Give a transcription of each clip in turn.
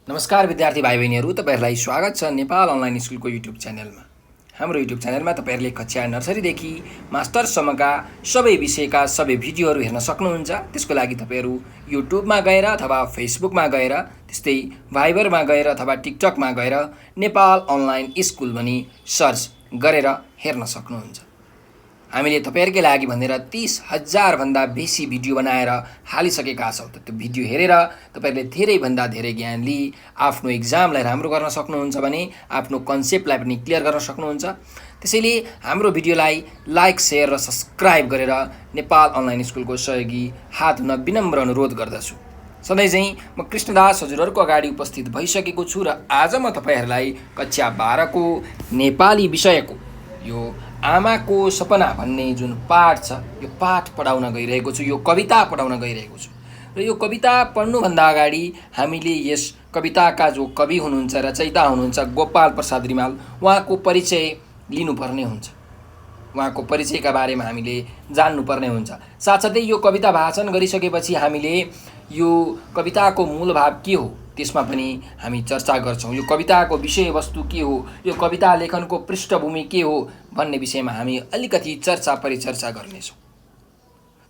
नमस्कार विद्यार्थी भाइ बहिनीहरू, तपाईहरुलाई स्वागत छ नेपाल अनलाइन स्कुलको युट्युब च्यानलमा। हाम्रो युट्युब च्यानलमा तपाईहरुले कक्षा नर्सरीदेखि मास्टरसम्मका सबै विषयका सबै भिडियोहरू हेर्न सक्नुहुन्छ। त्यसको लागि तपाईहरु युट्युबमा गएर अथवा फेसबुकमा गएर, त्यस्तै भाइबरमा गएर अथवा टिकटकमा गएर नेपाल अनलाइन स्कुल भनी सर्च गरेर हेर्न सक्नुहुन्छ। हामीले तपाईहरुकै लागि भनेर 30,000 भन्दा बेसी भिडियो बनाएर हालिसकेका छौं। त्यो भिडियो हेरेर तपाईहरुले धेरै भन्दा धेरै ज्ञान लिई आफ्नो एक्जामलाई राम्रो गर्न सक्नुहुन्छ भने आफ्नो कन्सेप्टलाई पनि क्लियर गर्न सक्नुहुन्छ। त्यसैले हाम्रो भिडियोलाई लाइक, शेयर र सब्स्क्राइब गरेर नेपाल अनलाइन स्कुलको सहयोगी हात हुन विनम्र अनुरोध गर्दछु। सधैँ चाहिँ म कृष्णदास हजुरहरुको अगाडि उपस्थित भइसकेको छु र आज म तपाईहरुलाई कक्षा 12 को नेपाली विषयको यो आमाको सपना भन्ने जुन पाठ छ, यो पाठ पढाउन गइरहेको छु, यो कविता पढाउन गइरहेको छु। र यो कविता पढ्नुभन्दा अगाडि हामीले यस कविताका जो कवि हुनुहुन्छ, रचयिता हुनुहुन्छ गोपाल प्रसाद रिमाल, उहाँको परिचय लिनुपर्ने हुन्छ। उहाँको परिचयका बारेमा हामीले जान्नुपर्ने हुन्छ। साथसाथै यो कविता वाचन गरिसकेपछि हामीले यो कविताको मूल भाव के हो त्यसमा पनि हामी चर्चा गर्छौं। यो कविताको विषयवस्तु के हो, यो कविता लेखनको पृष्ठभूमि के हो भन्ने विषयमा हामी अलिकति चर्चा परिचर्चा गर्नेछौं।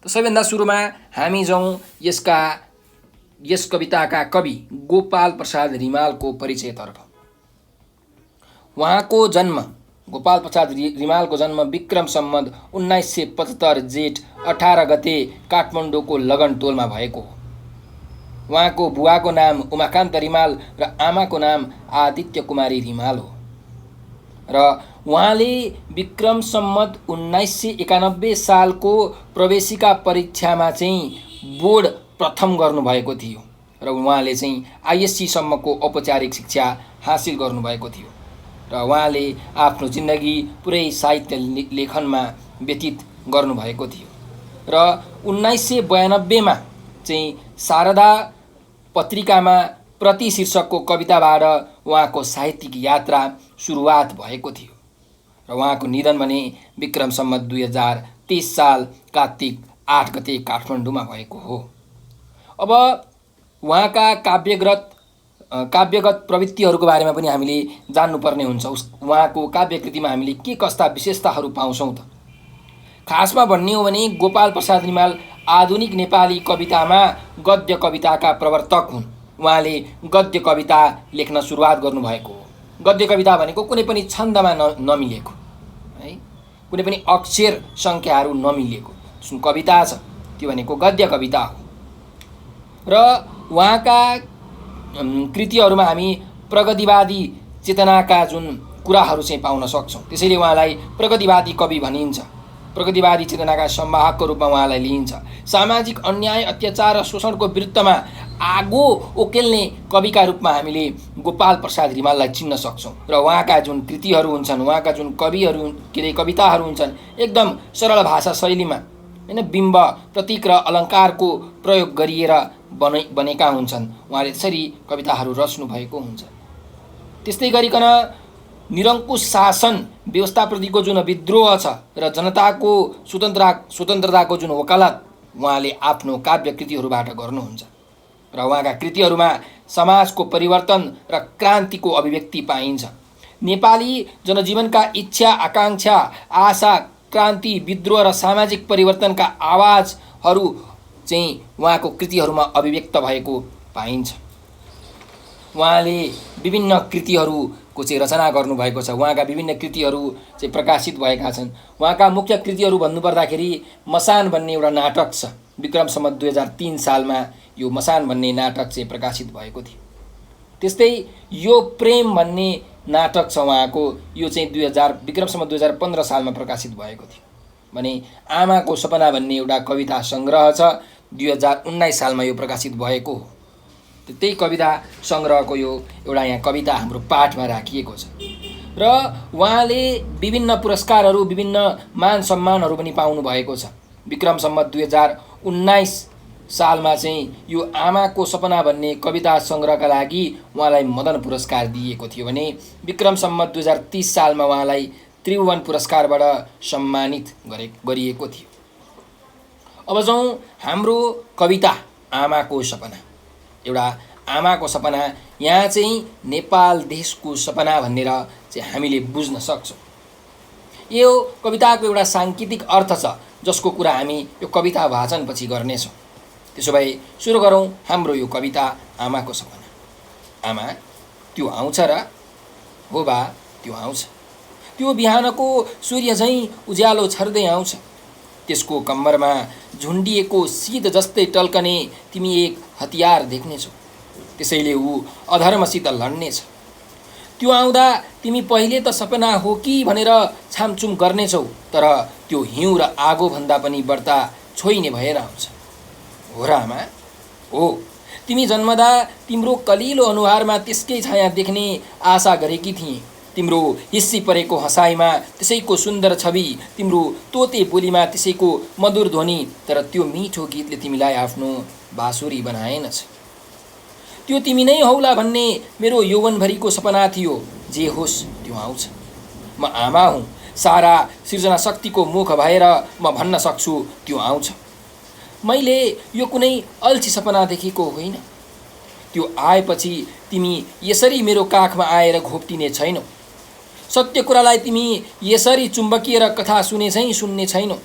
त सबैभन्दा सुरुमा हामी जाउँ यस कविताका कवि गोपाल प्रसाद रिमालको परिचयतर्फ। उहाँको जन्म, गोपाल प्रसाद रिमालको जन्म विक्रम सम्वत 1975 जेठ 18 गते काठमाडौँको लगनटोलमा भएको हो। उहाँको बुवाको नाम उमाकान्त रिमाल र आमाको नाम आदित्य कुमारी रिमाल हो। र उहाँले विक्रम सम्वत 1991 सालको प्रवेशिका परीक्षामा चाहिँ बोर्ड प्रथम गर्नुभएको थियो र उहाँले चाहिँ आइएससी सम्मको औपचारिक शिक्षा हासिल गर्नुभएको थियो र उहाँले आफ्नो जिन्दगी पुरै साहित्य लेखनमा व्यतीत गर्नुभएको थियो। र 1992 मा चाहिँ शारदा पत्रिकामा प्रति शीर्षकको कविताबाट उहाँको साहित्यिक यात्रा सुरुवात भएको थियो र उहाँको निधन भने विक्रम सम्वत 2023 साल कार्तिक 8 गते काठमाडौँमा भएको हो। अब उहाँका काव्यगत प्रवृत्तिहरूको बारेमा पनि हामीले जान्नुपर्ने हुन्छ। उहाँको काव्यकृतिमा हामीले के कस्ता विशेषताहरू पाउँछौँ त? खासमा भन्ने हो भने गोपाल प्रसाद रिमाल आधुनिक नेपाली कवितामा गद्य कविताका प्रवर्तक हुन्। उहाँले गद्य कविता लेख्न सुरुवात गर्नुभएको हो। गद्य कविता भनेको कुनै पनि छन्दमा नमिलेको है, कुनै पनि अक्षर संख्याहरू नमिलेको जुन कविता छ त्यो भनेको गद्य कविता हो। र उहाँका कृतिहरूमा हामी प्रगतिवादी चेतनाका जुन कुराहरू चाहिँ पाउन सक्छौँ। त्यसैले उहाँलाई प्रगतिवादी कवि भनिन्छ। प्रगतिवादी चेतनाका संवाहकको रूपमा उहाँलाई लिइन्छ। सामाजिक अन्याय, अत्याचार र शोषणको विरुद्धमा आगो ओकेल्ने कविका रूपमा हामीले गोपाल प्रसाद रिमाललाई चिन्न सक्छौँ। र उहाँका जुन कृतिहरू हुन्छन्, उहाँका जुन कविताहरू हुन्छन् एकदम सरल भाषा शैलीमा हैन, बिम्ब, प्रतीक र अलङ्कारको प्रयोग गरिएर बनेका हुन्छन्। उहाँले त्यसरी कविताहरू रच्नु भएको हुन्छ। त्यस्तै गरिकन निरङ्कुश शासन व्यवस्थाप्रतिको जुन विद्रोह छ र जनताको स्वतन्त्रताको जुन वकालत उहाँले आफ्नो काव्य कृतिहरूबाट गर्नुहुन्छ। र उहाँका कृतिहरूमा समाजको परिवर्तन र क्रान्तिको अभिव्यक्ति पाइन्छ। नेपाली जनजीवनका इच्छा, आकांक्षा, आशा, क्रान्ति, विद्रोह र सामाजिक परिवर्तनका आवाजहरू चाहिँ उहाँको कृतिहरूमा अभिव्यक्त भएको पाइन्छ। उहाँले विभिन्न कृतिहरूको चाहिँ रचना गर्नुभएको छ। उहाँका विभिन्न कृतिहरू चाहिँ प्रकाशित भएका छन्। उहाँका मुख्य कृतिहरू भन्नुपर्दाखेरि मसान भन्ने एउटा नाटक छ। विक्रम सम्वत 2003 सालमा यो मसान भन्ने नाटक चाहिँ प्रकाशित भएको थियो। त्यस्तै यो प्रेम भन्ने नाटक छ उहाँको, यो चाहिँ विक्रम सम्वत 2015 सालमा प्रकाशित भएको थियो। भने आमाको सपना भन्ने एउटा कविता सङ्ग्रह छ, 2019 सालमा यो प्रकाशित भएको हो। त्यही कविता सङ्ग्रहको यो एउटा यहाँ कविता हाम्रो पाठमा राखिएको छ। र उहाँले विभिन्न पुरस्कारहरू, विभिन्न मान सम्मानहरू पनि पाउनु भएको छ। विक्रम सम्वत 2019 सालमा चाहिँ यो आमाको सपना भन्ने कविता सङ्ग्रहका लागि उहाँलाई मदन पुरस्कार दिएको थियो भने विक्रम सम्वत 2030 सालमा उहाँलाई त्रिभुवन पुरस्कारबाट सम्मानित गरिएको थियो। अब जाउँ हाम्रो कविता आमाको सपना। एउटा आमाको सपना यहाँ चाहिँ नेपाल देशको सपना भनेर चाहिँ हामीले बुझ्न सक्छौँ। यो कविताको एउटा साङ्गीतिक अर्थ छ जसको कुरा हामी यो कविता वाचनपछि गर्नेछौँ। त्यसो भए सुरु गरौँ हाम्रो यो कविता आमाको सपना। आमा त्यो आउँछ र? हो बा त्यो आउँछ। त्यो बिहानको सूर्य झैँ उज्यालो छर्दै आउँछ। त्यसको कम्मरमा झुन्डिएको शीत जस्तै टल्कने तिमी एक हतियार देख्नेछौ। त्यसैले ऊ अधर्मसित लड्नेछ। त्यो आउँदा तिमी पहिले त सपना हो कि भनेर छामछुम गर्नेछौ, तर त्यो हिउँ र आगोभन्दा पनि बढ्ता छोइने भएर आउँछ। हो र आमा? हो। तिमी जन्मदा तिम्रो कलिलो अनुहारमा त्यसकै छाया देख्ने आशा गरेकी थिएँ। तिम्रो हिस्सी परेको हँसाइमा त्यसैको सुन्दर छवि, तिम्रो तोते बोलीमा त्यसैको मधुर ध्वनि, तर त्यो मिठो गीतले तिमीलाई आफ्नो बाँसुरी बनाएनछ। त्यो तिमी नै हौला भन्ने मेरो यौवनभरिको सपना थियो। जे होस् त्यो आउँछ। म आमा हुँ। सारा सृजना शक्तिको मुख भएर म भन्न सक्छु त्यो आउँछ। मैले यो कुनै अल्छी सपना देखेको होइन। त्यो आएपछि तिमी यसरी मेरो काखमा आएर घोप्टिने छैनौ। सत्य कुरालाई तिमी यसरी चुम्बकीय र कथा सुन्ने छैनौ।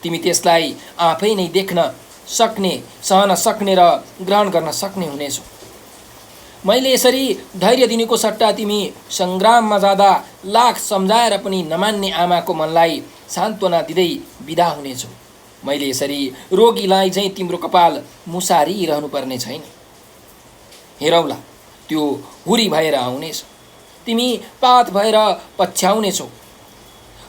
तिमी त्यसलाई आफै नै देख्न सक्ने, सहन सक्ने र ग्रहण गर्न सक्ने हुनेछौ। मैले यसरी धैर्य दिनुको सट्टा तिमी सङ्ग्राममा जाँदा लाख सम्झाएर पनि नमान्ने आमाको मनलाई सान्त्वना दिँदै बिदा हुनेछौ। मैले यसरी रोगीलाई चाहिँ तिम्रो कपाल मुसारिरहनु पर्ने छैन। हेरौला त्यो हुरी भएर आउनेछ। तिमी पात भएर पछ्याउनेछौ।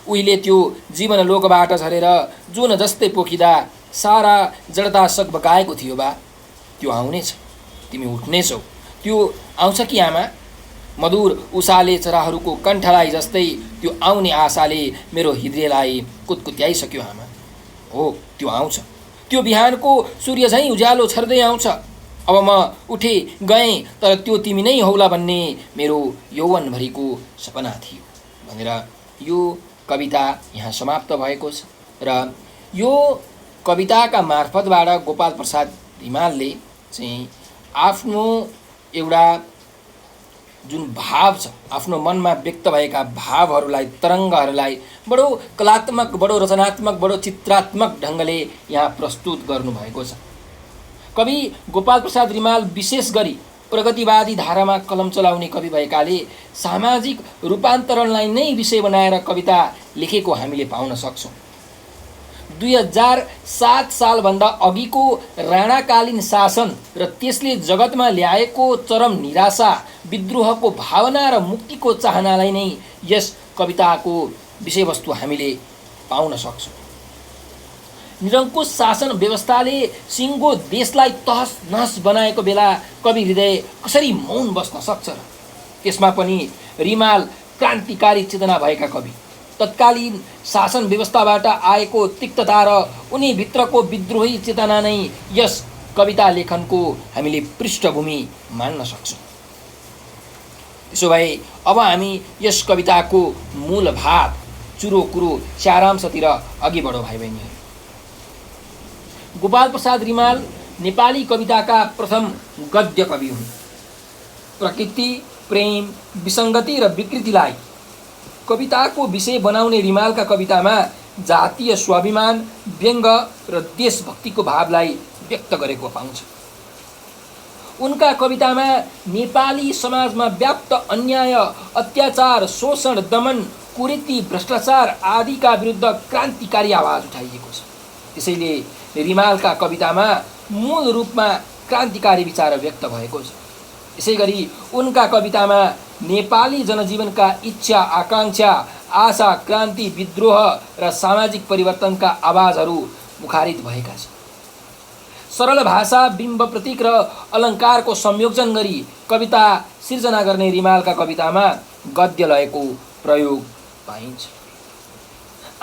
उहिले त्यो जीवन लोकबाट झरेर जुन जस्तै पोखिँदा सारा जडता सकबकाएको थियो बा, त्यो आउनेछ। तिमी उठ्नेछौ। त्यो आउँछ कि आमा? मधुर उषाले चराहरूको कण्ठलाई जस्तै त्यो आउने आशाले मेरो हृदयलाई कुतकुत्याइसक्यो आमा। हो त्यो आउँछ। त्यो बिहानको सूर्य झैँ उज्यालो छर्दै आउँछ। अब म उठे गएँ, तर त्यो तिमी नै हौला भन्ने मेरो यौवनभरिको सपना थियो भनेर यो कविता यहाँ समाप्त भएको छ। र यो कविताका मार्फतबाट गोपाल प्रसाद रिमालले चाहिँ आफ्नो एउटा जुन भाव छ, आफ्नो मनमा व्यक्त भएका भावहरूलाई, तरङ्गहरूलाई बडो कलात्मक, बडो रचनात्मक, बडो चित्रात्मक ढङ्गले यहाँ प्रस्तुत गर्नुभएको छ। कवि गोपाल प्रसाद रिमाल विशेष गरी प्रगतिवादी धारामा कलम चलाउने कवि भएकाले सामाजिक रूपान्तरणलाई नै विषय बनाएर कविता लेखेको हामीले पाउन सक्छौँ। 2007 सालभन्दा अघिको राणाकालीन शासन र त्यसले जगतमा ल्याएको चरम निराशा, विद्रोहको भावना र मुक्तिको चाहनालाई नै यस कविताको विषयवस्तु हामीले पाउन सक्छौँ। निरङ्कुश शासन व्यवस्थाले सिङ्गो देशलाई तहस नहस बनाएको बेला कवि हृदय कसरी मौन बस्न सक्छ र? त्यसमा पनि रिमाल क्रान्तिकारी चेतना भएका कवि। तत्कालीन शासन व्यवस्थाबाट आएको तिक्तता र उनी भित्रको विद्रोही चेतना नै यस कविता लेखनको हामीले पृष्ठभूमि मान्न सक्छौँ। त्यसो भए अब हामी यस कविताको मूल भाव, चुरो कुरो, सारांशतिर अघि बढौँ भाइ बहिनीहरू। गोपाल प्रसाद रिमाल नेपाली कविताका प्रथम गद्य कवि हुन्। प्रकृति, प्रेम, विसङ्गति र विकृतिलाई कविताको विषय बनाउने रिमालका कवितामा जातीय स्वाभिमान, व्यङ्ग र देशभक्तिको भावलाई व्यक्त गरेको पाउँछ। उनका कवितामा नेपाली समाजमा व्याप्त अन्याय, अत्याचार, शोषण, दमन, कुरीति, भ्रष्टाचार आदिका विरुद्ध क्रान्तिकारी आवाज उठाइएको छ। त्यसैले रिमालका कवितामा मूल रूपमा क्रान्तिकारी विचार व्यक्त भएको छ। यसैगरी उनका कवितामा नेपाली जनजीवनका इच्छा, आकाङ्क्षा, आशा, क्रान्ति, विद्रोह र सामाजिक परिवर्तनका आवाजहरू मुखारित भएका छन्। सरल भाषा, बिम्ब, प्रतीक र अलङ्कारको संयोजन गरी कविता सिर्जना गर्ने रिमालका कवितामा गद्य लयको प्रयोग पाइन्छ।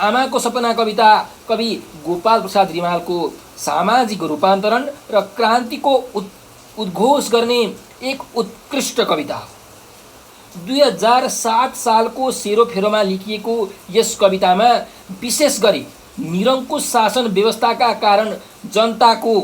आमाको सपना कविता कवि गोपाल प्रसाद रिमालको सामाजिक रूपान्तरण र क्रान्तिको उद्घोष गर्ने एक उत्कृष्ट कविता हो। 2007 सालको सेरोफेरोमा लेखिएको यस कवितामा विशेष गरी निरङ्कुश शासन व्यवस्थाका कारण जनताको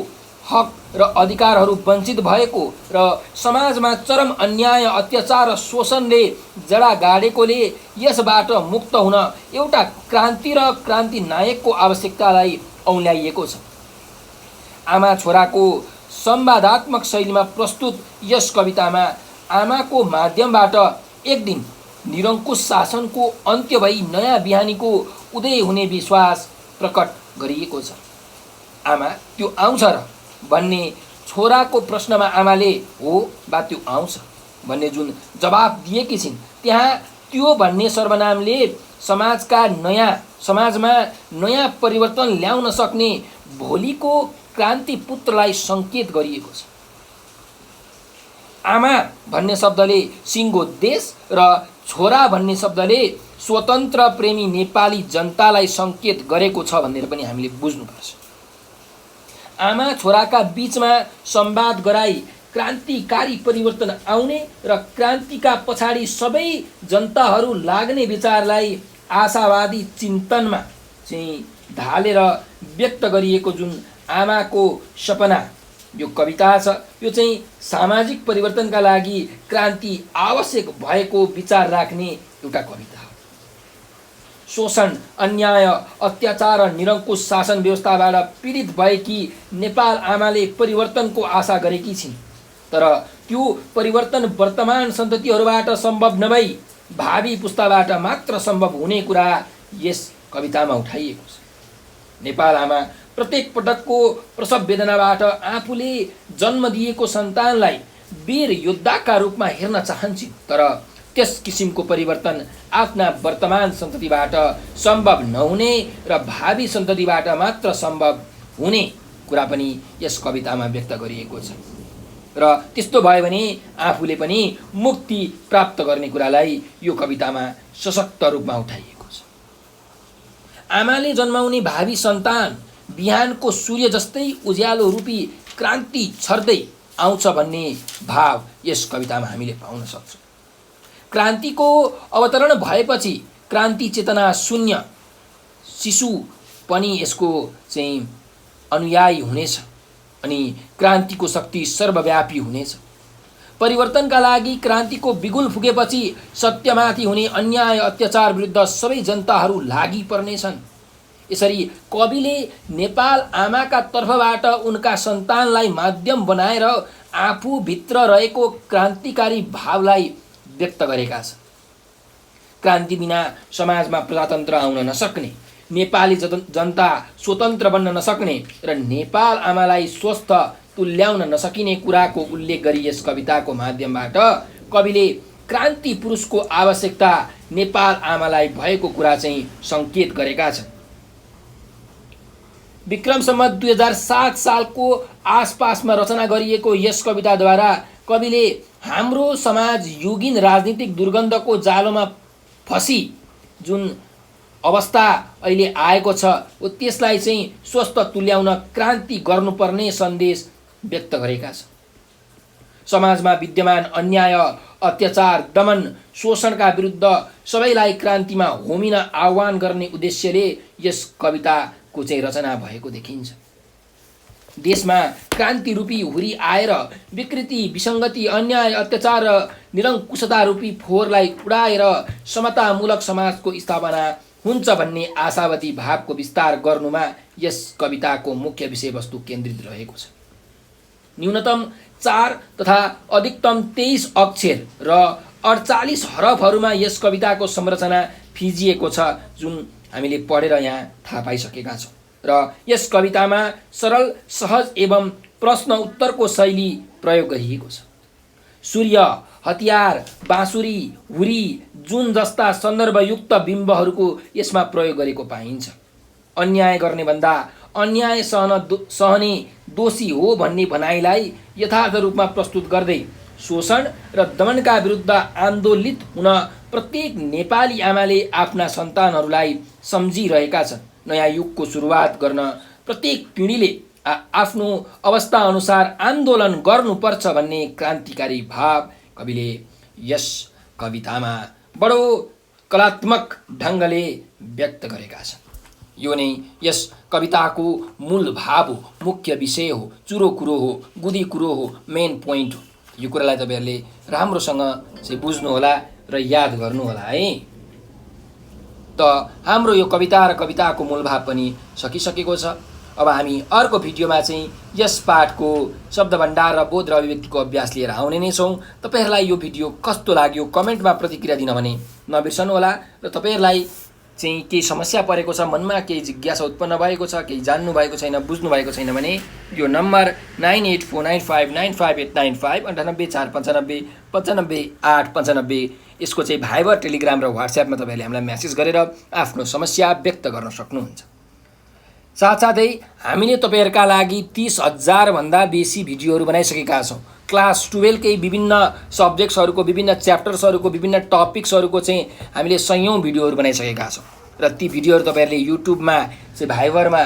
हक र अधिकारहरू वञ्चित भएको र समाजमा चरम अन्याय अत्याचार र शोषणले जडा गाडेकोले यसबाट मुक्त हुन एउटा क्रान्ति र क्रान्ति नायकको आवश्यकतालाई औल्याइएको छ। आमा छोराको संवादात्मक शैलीमा प्रस्तुत यस कवितामा आमाको माध्यमबाट एक दिन निरङ्कुश शासनको अन्त्य भई नयाँ बिहानीको उदय हुने विश्वास प्रकट गरिएको छ। आमा त्यो आउँछ र भन्ने छोराको प्रश्नमा आमाले हो बा त्यो आउँछ भन्ने जुन जवाब दिएकी छिन्, त्यहाँ त्यो भन्ने सर्वनामले समाजमा नयाँ परिवर्तन ल्याउन सक्ने भोलिको क्रान्ति पुत्रलाई सङ्केत गरिएको छ। आमा भन्ने शब्दले सिङ्गो देश र छोरा भन्ने शब्दले स्वतन्त्र प्रेमी नेपाली जनतालाई सङ्केत गरेको छ भनेर पनि हामीले बुझ्नुपर्छ। आमा छोराका बीचमा संवाद गराई क्रान्तिकारी परिवर्तन आउने र क्रान्तिका पछाडि सबै जनताहरू लाग्ने विचारलाई आशावादी चिन्तनमा चाहिँ ढालेर व्यक्त गरिएको जुन आमाको सपना यो कविता छ, यो चाहिँ सामाजिक परिवर्तनका लागि क्रान्ति आवश्यक भएको विचार राख्ने एउटा कविता हो। शोषण, अन्याय, अत्याचार र निरङ्कुश शासन व्यवस्थाबाट पीडित भएकी नेपाल आमाले परिवर्तनको आशा गरेकी छिन्, तर त्यो परिवर्तन वर्तमान सन्ततिहरूबाट सम्भव नभई भावी पुस्ताबाट मात्र सम्भव हुने कुरा यस कवितामा उठाइएको छ। नेपाल आमा प्रत्येक पटकको प्रसव वेदनाबाट आफूले जन्म दिएको सन्तानलाई वीर योद्धाका रूपमा हेर्न चाहन्छन्, तर त्यस किसिमको परिवर्तन आफ्ना वर्तमान सन्ततिबाट सम्भव नहुने र भावी सन्ततिबाट मात्र सम्भव हुने कुरा पनि यस कवितामा व्यक्त गरिएको छ। र त्यस्तो भयो भने आफूले पनि मुक्ति प्राप्त गर्ने कुरालाई यो कवितामा सशक्त रूपमा उठाइएको छ। आमाले जन्माउने भावी सन्तान बिहानको सूर्य जस्तै उज्यालो रूपी क्रान्ति छर्दै आउँछ भन्ने भाव यस कवितामा हामीले पाउन सक्छौँ। क्रान्तिको अवतरण भएपछि क्रान्ति चेतना शून्य शिशु पनि यसको चाहिँ अनुयायी हुनेछ अनि क्रान्तिको शक्ति सर्वव्यापी हुनेछ। परिवर्तनका लागि क्रान्तिको बिगुल फुकेपछि सत्यमाथि हुने अन्याय अत्याचार विरुद्ध सबै जनताहरू लागि पर्नेछन्। यसरी कविले नेपाल आमाका तर्फबाट उनका सन्तानलाई माध्यम बनाएर आफूभित्र रहेको क्रान्तिकारी भावलाई व्यक्त गरेका छन्। क्रान्ति बिना समाजमा प्रजातन्त्र आउन नसक्ने, नेपाली जनता स्वतन्त्र बन्न नसक्ने र नेपाल आमालाई स्वस्थ तुल्याउन नसकिने कुराको उल्लेख गरी यस कविताको माध्यमबाट कविले क्रान्ति पुरुषको आवश्यकता नेपाल आमालाई भएको कुरा चाहिँ सङ्केत गरेका छन्। विक्रम सम्वत 2007 सालको आसपासमा रचना गरिएको यस कविताद्वारा कविले हाम्रो समाज युगीन राजनीतिक दुर्गन्धको जालोमा फसी जुन अवस्था अहिले आएको छ त्यसलाई चाहिँ स्वस्थ तुल्याउन क्रान्ति गर्नुपर्ने सन्देश व्यक्त गरेका छन्। समाजमा विद्यमान अन्याय, अत्याचार, दमन, शोषणका विरुद्ध सबैलाई क्रान्तिमा होमिन आह्वान गर्ने उद्देश्यले यस कविताको चाहिँ रचना भएको देखिन्छ। देशमा क्रान्ति रूपी हुरी आएर विकृति, विसङ्गति, अन्याय, अत्याचार र निरङ्कुशता रूपी फोहोरलाई उडाएर समतामूलक समाजको स्थापना हुन्छ भन्ने आशावादी भावको विस्तार गर्नुमा यस कविताको मुख्य विषयवस्तु केन्द्रित रहेको छ। न्यूनतम 4 तथा अधिकतम 23 अक्षर र 48 हरफहरूमा यस कविताको संरचना फिजिएको छ, जुन हामीले पढेर यहाँ थाहा पाइसकेका छौँ। र यस कवितामा सरल, सहज एवं प्रश्न उत्तरको शैली प्रयोग गरिएको छ। सूर्य, हतियार, बाँसुरी, हुरी, जुन जस्ता सन्दर्भयुक्त बिम्बहरूको यसमा प्रयोग गरेको पाइन्छ। अन्याय गर्ने भन्दा अन्याय सहने दोषी हो भन्ने भनाइलाई यथार्थ रूपमा प्रस्तुत गर्दै शोषण र दमनका विरुद्ध आन्दोलित हुन प्रत्येक नेपाली आमाले आफ्ना सन्तानहरूलाई सम्झिरहेका छन्। नयाँ युगको सुरुवात गर्न प्रत्येक पिँढीले आफ्नो अवस्था अनुसार आन्दोलन गर्नुपर्छ भन्ने क्रान्तिकारी भाव कविले यस कवितामा बडो कलात्मक ढङ्गले व्यक्त गरेका छन्। यो नै यस कविताको मूल भाव हो, मुख्य विषय हो, चुरो कुरो हो, गुदी कुरो हो, मेन पोइन्ट हो। यो कुरालाई तपाईँहरूले राम्रोसँग चाहिँ बुझ्नुहोला र याद गर्नुहोला है। त हाम्रो यो कविता र कविताको मूल भाव पनि सकिसकेको छ। अब हामी अर्को भिडियोमा चाहिँ यस पाठको शब्द भण्डार र बोध र अभिव्यक्तिको अभ्यास लिएर आउने नै छौँ। तपाईँहरूलाई यो भिडियो कस्तो लाग्यो कमेन्टमा प्रतिक्रिया दिन भने नबिर्सनुहोला। र तपाईँहरूलाई चाहिँ केही समस्या परेको छ, मनमा केही जिज्ञासा उत्पन्न भएको छ, केही जान्नु भएको छैन, बुझ्नु भएको छैन भने यो नम्बर 9849595895 9845955895 यसको चाहिँ भाइबर, टेलिग्राम र व्हाट्सएपमा तपाईँहरूले हामीलाई म्यासेज गरेर आफ्नो समस्या व्यक्त गर्न सक्नुहुन्छ। साथसाथै हामीले तपाईँहरूका लागि 30,000 भन्दा बेसी भिडियोहरू बनाइसकेका छौँ। क्लास 12 कै विभिन्न सब्जेक्ट्सहरूको, विभिन्न च्याप्टर्सहरूको, विभिन्न टपिक्सहरूको चाहिँ हामीले सयौँ भिडियोहरू बनाइसकेका छौँ र ती भिडियोहरू तपाईँहरूले युट्युबमा चाहिँ भाइबरमा,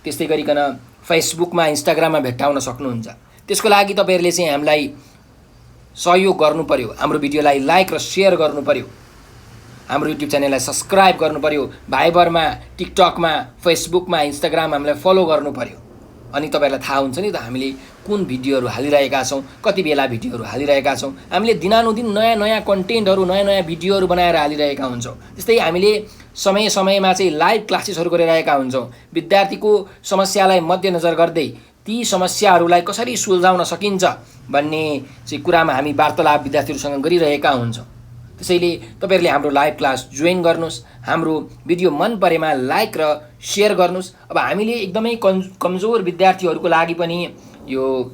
त्यस्तै गरिकन फेसबुकमा, इन्स्टाग्राममा भेट्टाउन सक्नुहुन्छ। त्यसको लागि तपाईँहरूले चाहिँ हामीलाई सहयोग गर्नु पर्यो। हाम्रो भिडियोलाई लाइक र सेयर गर्नु पर्यो, हाम्रो युट्युब च्यानललाई सब्सक्राइब गर्नु पर्यो, भाइबरमा, टिकटकमा, फेसबुकमा, इन्स्टाग्राम हामीलाई फलो गर्नु पर्यो। अनि तपाईँहरूलाई थाहा हुन्छ नि त हामीले कुन भिडियोहरू हालिरहेका छौँ, कति बेला भिडियोहरू हालिरहेका छौँ। हामीले दिनानुदिन नयाँ नयाँ कन्टेन्टहरू, नयाँ नयाँ भिडियोहरू बनाएर हालिरहेका हुन्छौँ। त्यस्तै हामीले समय समयमा चाहिँ लाइभ क्लासेसहरू गरिरहेका हुन्छौँ। विद्यार्थीको समस्यालाई मध्यनजर गर्दै ती समस्याहरूलाई कसरी सुल्झाउन सकिन्छ भन्ने चाहिँ कुरामा हामी वार्तालाप विद्यार्थीहरूसँग गरिरहेका हुन्छौँ। त्यसैले तपाईँहरूले हाम्रो लाइभ क्लास जोइन गर्नुहोस्, हाम्रो भिडियो मन परेमा लाइक र सेयर गर्नुहोस्। अब हामीले एकदमै कमजोर विद्यार्थीहरूको लागि पनि यो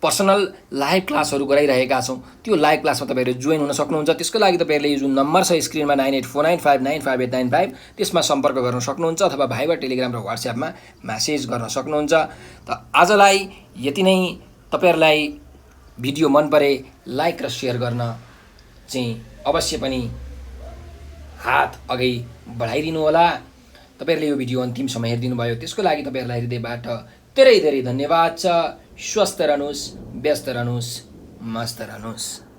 पर्सनल लाइभ क्लासहरू गराइरहेका छौँ। त्यो लाइभ क्लासमा तपाईँहरू जोइन हुन सक्नुहुन्छ। त्यसको लागि तपाईँहरूले यो जुन नम्बर छ स्क्रिनमा 9849595895 त्यसमा सम्पर्क गर्न सक्नुहुन्छ अथवा भाइबर, टेलिग्राम र व्हाट्सएपमा म्यासेज गर्न सक्नुहुन्छ। त आजलाई यति नै। तपाईँहरूलाई भिडियो मन परे लाइक र सेयर गर्न चाहिँ अवश्य पनि हात अघि बढाइदिनु होला। तपाईँहरूले यो भिडियो अन्तिमसम्म हेरिदिनु भयो, त्यसको लागि तपाईँहरूलाई हृदयबाट धेरै धेरै धन्यवाद छ। स्वस्थ रहनुहोस्, व्यस्त रहनुहोस्, मस्त रहनुहोस्।